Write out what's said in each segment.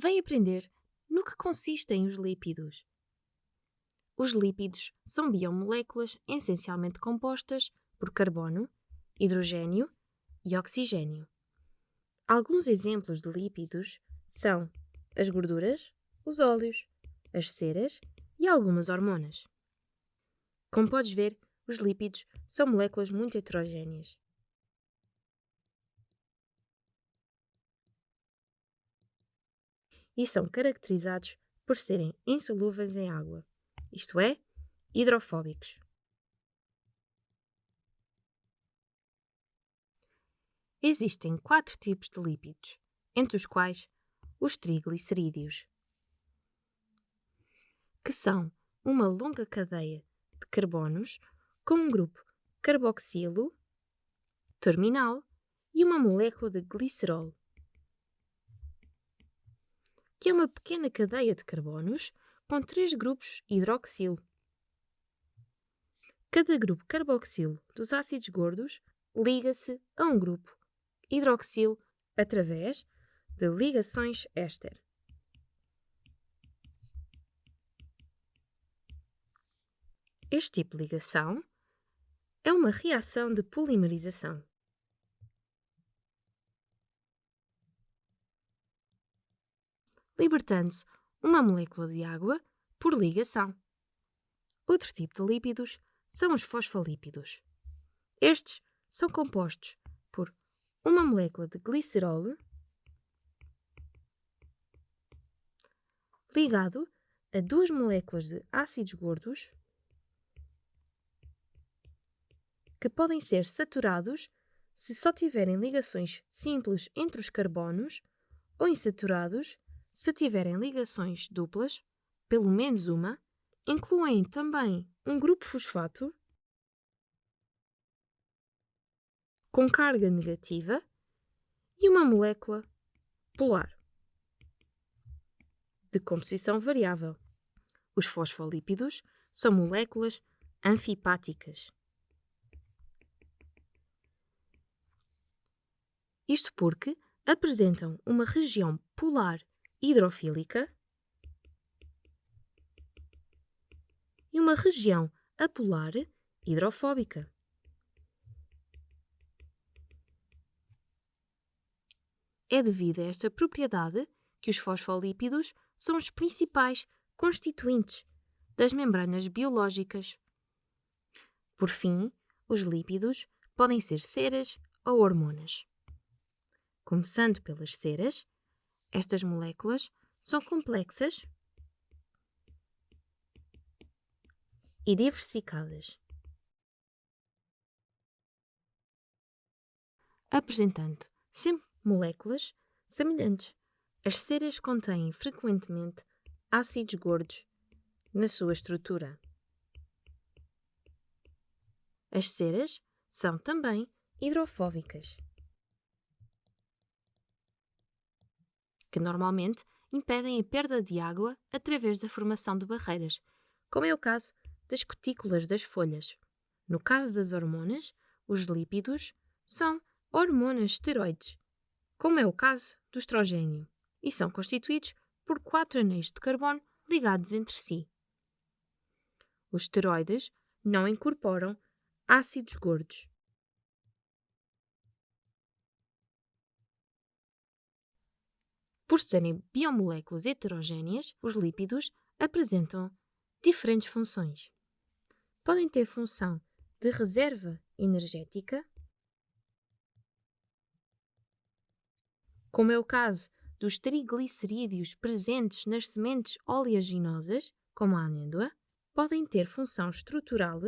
vem aprender no que consistem os lípidos. Os lípidos são biomoléculas essencialmente compostas por carbono, hidrogênio e oxigênio. Alguns exemplos de lípidos são as gorduras, os óleos, as ceras e algumas hormonas. Como podes ver, os lípidos são moléculas muito heterogêneas. E são caracterizados por serem insolúveis em água, isto é, hidrofóbicos. Existem 4 tipos de lípidos, entre os quais os triglicerídeos, que são uma longa cadeia de carbonos com um grupo carboxilo terminal e uma molécula de glicerol, que é uma pequena cadeia de carbonos com 3 grupos hidroxilo. Cada grupo carboxilo dos ácidos gordos liga-se a um grupo hidroxilo através de ligações éster. Este tipo de ligação é uma reação de polimerização. Libertando-se uma molécula de água por ligação. Outro tipo de lípidos são os fosfolípidos. Estes são compostos por uma molécula de glicerol ligado a 2 moléculas de ácidos gordos que podem ser saturados se só tiverem ligações simples entre os carbonos ou insaturados se tiverem ligações duplas, pelo menos uma, incluem também um grupo fosfato com carga negativa e uma molécula polar de composição variável. Os fosfolípidos são moléculas anfipáticas. Isto porque apresentam uma região polar hidrofílica e uma região apolar hidrofóbica. É devido a esta propriedade que os fosfolípidos são os principais constituintes das membranas biológicas. Por fim, os lípidos podem ser ceras ou hormonas. Começando pelas ceras, estas moléculas são complexas e diversificadas, apresentando sempre moléculas semelhantes. As ceras contêm frequentemente ácidos gordos na sua estrutura. As ceras são também hidrofóbicas, que normalmente impedem a perda de água através da formação de barreiras, como é o caso das cutículas das folhas. No caso das hormonas, os lípidos são hormonas esteroides, como é o caso do estrogênio, e são constituídos por 4 anéis de carbono ligados entre si. Os esteroides não incorporam ácidos gordos. Por serem biomoléculas heterogêneas, os lípidos apresentam diferentes funções. Podem ter função de reserva energética, como é o caso dos triglicerídeos presentes nas sementes oleaginosas, como a amêndoa. Podem ter função estrutural,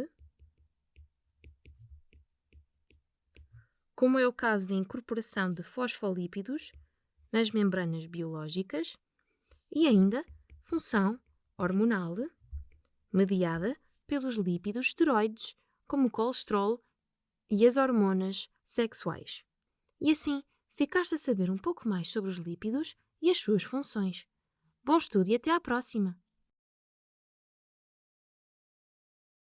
como é o caso da incorporação de fosfolípidos nas membranas biológicas, e ainda função hormonal, mediada pelos lípidos esteroides, como o colesterol e as hormonas sexuais. E assim, ficaste a saber um pouco mais sobre os lípidos e as suas funções. Bom estudo e até à próxima!